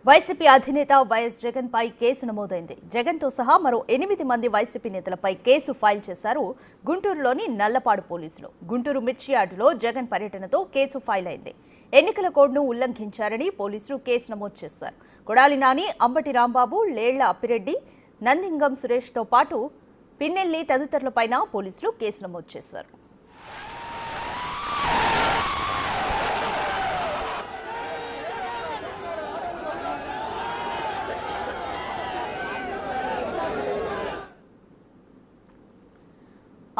YCP అధినేత YS Jagan పై case నమోదైంది. జగన్ తో సహా మరో 8 మంది వైసీపీ నేతలపై కేసు ఫైల్ చేశారు గుంటూరులోని నల్లపాడు పోలీసులు. గుంటూరు మిర్చి యార్డులో జగన్ పర్యటనతో కేసు ఫైల్ అయింది. ఎన్నికల కోడ్ను ఉల్లంఘించారని పోలీసులు కేసు నమోదు చేశారు. కొడాలి నాని, అంబటి రాంబాబు, లేళ్ల అప్పిరెడ్డి, నందింగం సురేష్ తో పాటు పిన్నెల్లి తదితరులపైన పోలీసులు కేసు నమోదు చేశారు.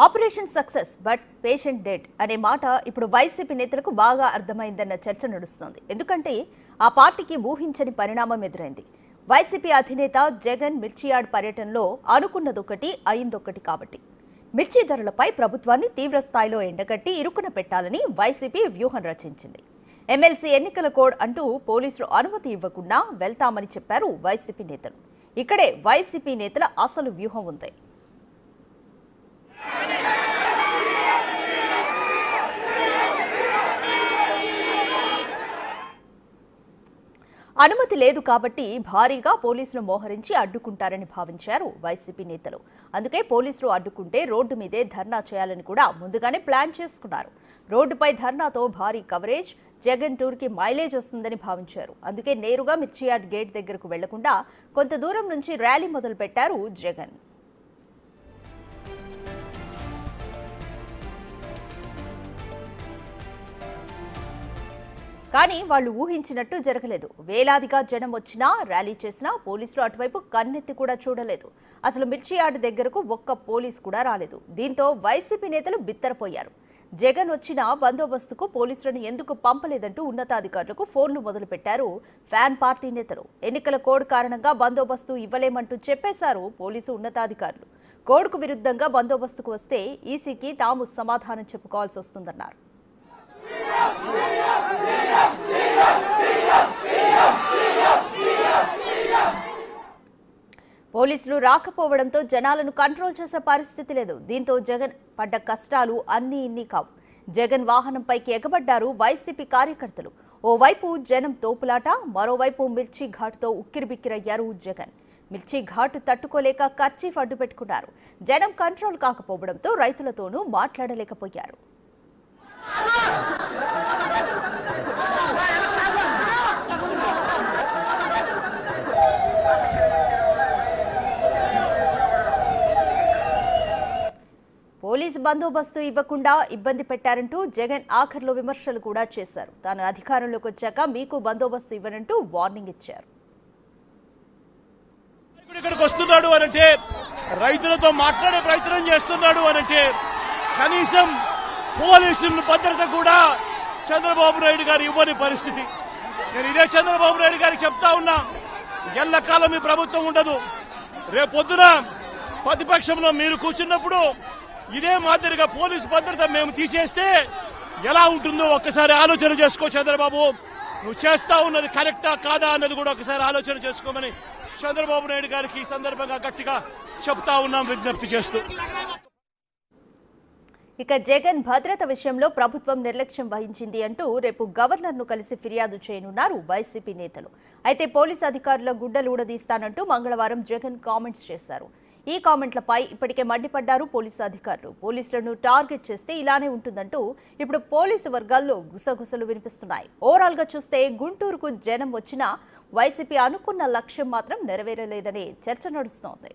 Operation success but patient dead అనే మాట ఇప్పుడు వైసీపీ నేతలకు బాగా అర్థమైందన్న చర్చ నడుస్తోంది. ఎందుకంటే ఆ పార్టీకి ఊహించని పరిణామం ఎదురైంది. వైసీపీ అధినేత జగన్ మిర్చియార్డ్ పర్యటనలో అనుకున్నదొకటి అయిందొకటి కాబట్టి మిర్చి ధరలపై ప్రభుత్వాన్ని తీవ్ర స్థాయిలో ఎండగట్టి ఇరుకున పెట్టాలని వైసీపీ వ్యూహం రచించింది. ఎమ్మెల్సీ ఎన్నికల కోడ్ అంటూ పోలీసులు అనుమతి ఇవ్వకుండా వెళ్తామని చెప్పారు వైసీపీ నేతలు. ఇక్కడే వైసీపీ నేతల అసలు వ్యూహం ఉంది. అనుమతి లేదు కాబట్టి భారీగా పోలీసులు మోహరించి అడ్డుకుంటారని భావించారు వైసీపీ నేతలు. అందుకే పోలీసులు అడ్డుకుంటే రోడ్డు మీదే ధర్నా చేయాలని కూడా ముందుగానే ప్లాన్ చేసుకున్నారు. రోడ్డుపై ధర్నాతో భారీ కవరేజ్, జగన్ టూర్కి మైలేజ్ వస్తుందని భావించారు. అందుకే నేరుగా మిర్చియార్డ్ గేట్ దగ్గరకు వెళ్లకుండా కొంత దూరం నుంచి ర్యాలీ మొదలుపెట్టారు జగన్. కానీ వాళ్లు ఊహించినట్టు జరగలేదు. వేలాదిగా జనం వచ్చినా, ర్యాలీ చేసినా పోలీసులు అటువైపు కన్నెత్తి కూడా చూడలేదు. అసలు మిర్చి యార్డ్ దగ్గరకు ఒక్క పోలీసు కూడా రాలేదు. దీంతో వైసీపీ నేతలు బిత్తరపోయారు. జగన్ వచ్చిన బందోబస్తుకు పోలీసులను ఎందుకు పంపలేదంటూ ఉన్నతాధికారులకు ఫోన్లు మొదలుపెట్టారు ఫ్యాన్ పార్టీ నేతలు. ఎన్నికల కోడ్ కారణంగా బందోబస్తు ఇవ్వలేమంటూ చెప్పేశారు పోలీసు ఉన్నతాధికారులు. కోడ్కు విరుద్ధంగా బందోబస్తుకు వస్తే ఈసీకి తాము సమాధానం చెప్పుకోవాల్సి వస్తుందన్నారు. పోలీసులు రాకపోవడంతో జనాలను కంట్రోల్ చేసే పరిస్థితి లేదు. దీంతో జగన్ పడ్డ కష్టాలు అన్నీ ఇన్ని కావు. జగన్ వాహనంపైకి ఎగబడ్డారు వైసీపీ కార్యకర్తలు. ఓవైపు జనం తోపులాట, మరోవైపు మిర్చి ఘాటుతో ఉక్కిరిబిక్కిరయ్యారు జగన్. మిర్చి ఘాటు తట్టుకోలేక కర్చీఫ్ అడ్డు పెట్టుకున్నారు. జనం కంట్రోల్ కాకపోవడంతో రైతులతోనూ మాట్లాడలేకపోయారు. పోలీసు బందోబస్తు ఇవ్వకుండా ఇబ్బంది పెట్టారంటూ జగన్ ఆఖర్లో విమర్శలు కూడా చేశారు. తాను అధికారంలోకి వచ్చాక మీకు బందోబస్తు ఇవ్వనంటూ వార్నింగ్ ఇచ్చారు. ఇక్కడికి వస్తున్నాడు అనంటే, రైతులతో మాట్లాడే ప్రయత్నం చేస్తున్నాడు అనంటే కనీసం పోలీసుల భద్రత కూడా చంద్రబాబు నాయుడు గారు ఇవ్వని పరిస్థితి. నేను ఇదే చంద్రబాబు నాయుడు గారికి చెప్తా ఉన్నా, ఎల్లకాలం ఈ ప్రభుత్వం ఉండదు. రేపొద్దున ప్రతిపక్షంలో మీరు కూర్చున్నప్పుడు ఇదే మాదిరిగా పోలీసు భద్రత మేము తీసేస్తే ఎలా ఉంటుందో ఒక్కసారి ఆలోచన చేసుకో చంద్రబాబు. నువ్వు చేస్తా ఉన్నది కరెక్టా కాదా అన్నది కూడా ఒకసారి ఆలోచన చేసుకోమని చంద్రబాబు నాయుడు గారికి ఈ సందర్భంగా గట్టిగా చెప్తా ఉన్నాం, విజ్ఞప్తి చేస్తూ. ఇక జగన్ భద్రత విషయంలో ప్రభుత్వం నిర్లక్ష్యం వహించింది అంటూ రేపు గవర్నర్ను కలిసి ఫిర్యాదు చేయనున్నారు వైసీపీ నేతలు. అయితే పోలీసు అధికారుల గుడ్డలు ఊడదీస్తానంటూ మంగళవారం జగన్ కామెంట్స్ చేశారు. ఈ కామెంట్లపై ఇప్పటికే మండిపడ్డారు పోలీసు అధికారులు. పోలీసులను టార్గెట్ చేస్తే ఇలానే ఉంటుందంటూ ఇప్పుడు పోలీసు వర్గాల్లో గుసగుసలు వినిపిస్తున్నాయి. ఓవరాల్ గా చూస్తే గుంటూరుకు జనం వచ్చినా వైసీపీ అనుకున్న లక్ష్యం మాత్రం నెరవేరలేదనే చర్చ నడుస్తోంది.